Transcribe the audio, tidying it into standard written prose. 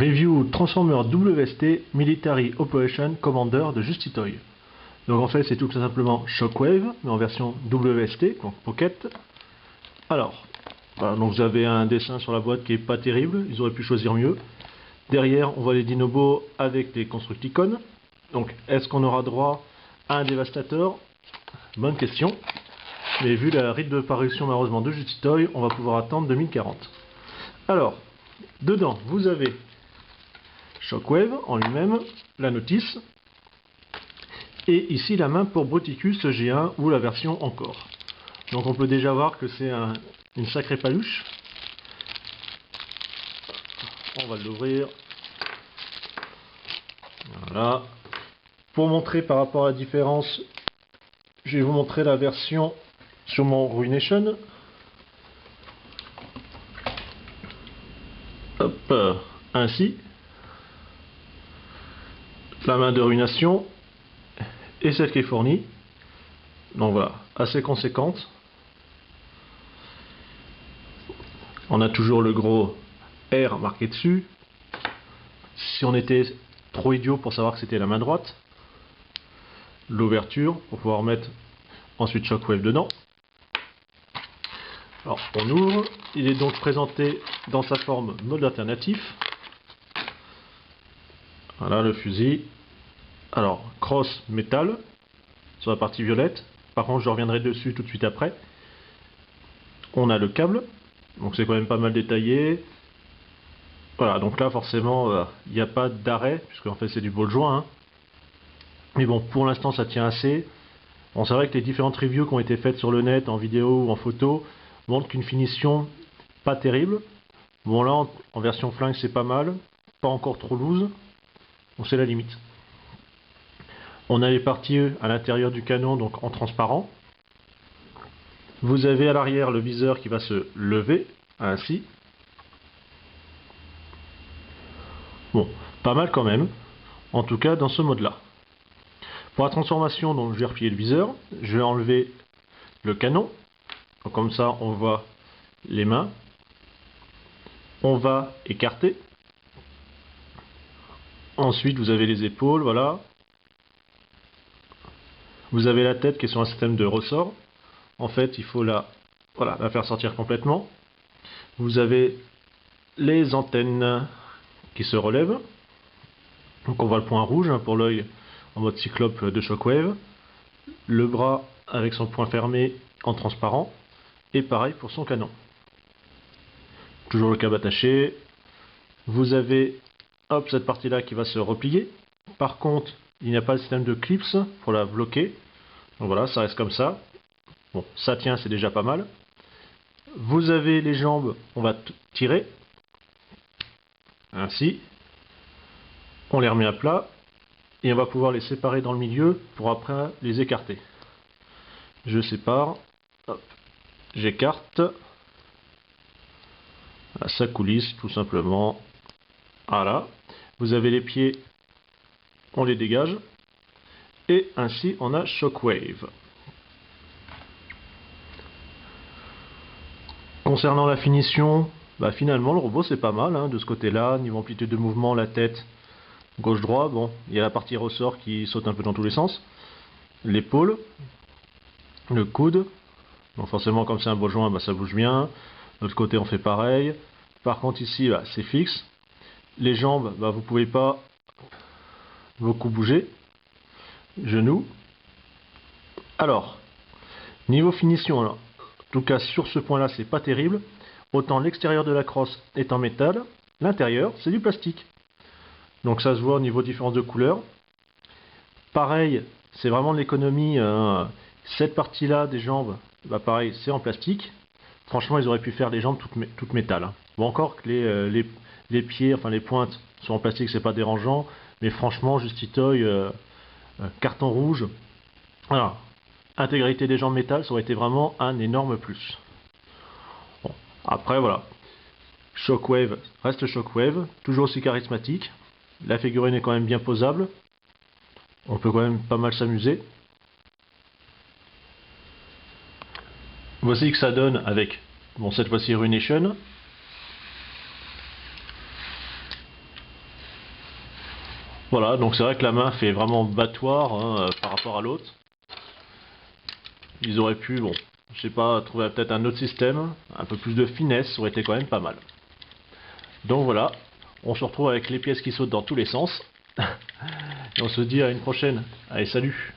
Review Transformer WST Military Operation Commander de Justitoy. Donc en fait c'est tout simplement Shockwave, mais en version WST, donc Pocket. Alors, voilà, donc vous avez un dessin sur la boîte qui est pas terrible, ils auraient pu choisir mieux. Derrière on voit les Dinobos avec les Constructicons. Donc est-ce qu'on aura droit à un dévastateur? Bonne question. Mais vu la rythme de parution malheureusement de Justitoy, on va pouvoir attendre 2040. Alors, dedans vous avez Shockwave en lui-même, la notice, et ici la main pour Bruticus G1 ou la version encore. Donc on peut déjà voir que c'est une sacrée paluche. On va l'ouvrir. Voilà. Pour montrer par rapport à la différence, je vais vous montrer la version sur mon Ruination. Hop, ainsi. La main de ruination et celle qui est fournie. Donc voilà, assez conséquente. On a toujours le gros R marqué dessus. Si on était trop idiot pour savoir que c'était la main droite. L'ouverture pour pouvoir mettre ensuite Shockwave dedans. Alors on ouvre, il est donc présenté dans sa forme mode alternatif. Voilà le fusil. Alors cross métal sur la partie violette. Par contre je reviendrai dessus tout de suite après. On a le câble, donc c'est quand même pas mal détaillé. Voilà, donc là forcément il n'y a pas d'arrêt, puisque en fait c'est du ball joint. Hein. Mais bon, pour l'instant ça tient assez. Bon, c'est vrai que les différentes reviews qui ont été faites sur le net, en vidéo ou en photo, montrent qu'une finition pas terrible. Bon là en version flingue c'est pas mal, pas encore trop loose, donc c'est la limite. On a les parties à l'intérieur du canon, donc en transparent. Vous avez à l'arrière le viseur qui va se lever, ainsi. Bon, pas mal quand même, en tout cas dans ce mode-là. Pour la transformation, donc, je vais replier le viseur, je vais enlever le canon, donc, comme ça on voit les mains. On va écarter. Ensuite vous avez les épaules, voilà. Vous avez la tête qui est sur un système de ressort. En fait il faut la faire sortir complètement. Vous avez les antennes qui se relèvent. Donc on voit le point rouge pour l'œil en mode cyclope de Shockwave. Le bras avec son point fermé en transparent. Et pareil pour son canon. Toujours le câble attaché. Vous avez hop, cette partie là qui va se replier. Par contre il n'y a pas de système de clips pour la bloquer. Donc voilà, ça reste comme ça. Bon, ça tient, c'est déjà pas mal. Vous avez les jambes, on va tirer. Ainsi. On les remet à plat. Et on va pouvoir les séparer dans le milieu pour après les écarter. Je sépare. J'écarte. Ça coulisse tout simplement. Voilà. Vous avez les pieds, on les dégage. Et ainsi on a Shockwave. Concernant la finition, finalement le robot c'est pas mal hein, de ce côté-là. Niveau amplitude de mouvement, la tête gauche-droite, bon, il y a la partie ressort qui saute un peu dans tous les sens. L'épaule, le coude, donc forcément comme c'est un ball joint, ça bouge bien. De l'autre côté on fait pareil. Par contre ici c'est fixe. Les jambes, vous pouvez pas beaucoup bouger. Genoux. Alors, niveau finition, alors, en tout cas sur ce point là c'est pas terrible. Autant l'extérieur de la crosse est en métal, l'intérieur c'est du plastique. Donc ça se voit au niveau différence de couleur. Pareil, c'est vraiment de l'économie. Cette partie là des jambes, pareil c'est en plastique. Franchement ils auraient pu faire les jambes toutes métal. Hein. Bon encore que les pieds, enfin les pointes sont en plastique, c'est pas dérangeant. Mais franchement Justitoy, carton rouge. Voilà. Intégralité des jambes métal, ça aurait été vraiment un énorme plus. Bon. Après voilà. Shockwave reste Shockwave, toujours aussi charismatique. La figurine est quand même bien posable. On peut quand même pas mal s'amuser. Voici que ça donne avec, bon cette fois-ci Ruination. Voilà, donc c'est vrai que la main fait vraiment battoir hein, par rapport à l'autre. Ils auraient pu, bon, je sais pas, trouver peut-être un autre système, un peu plus de finesse, ça aurait été quand même pas mal. Donc voilà, on se retrouve avec les pièces qui sautent dans tous les sens. Et on se dit à une prochaine. Allez, salut!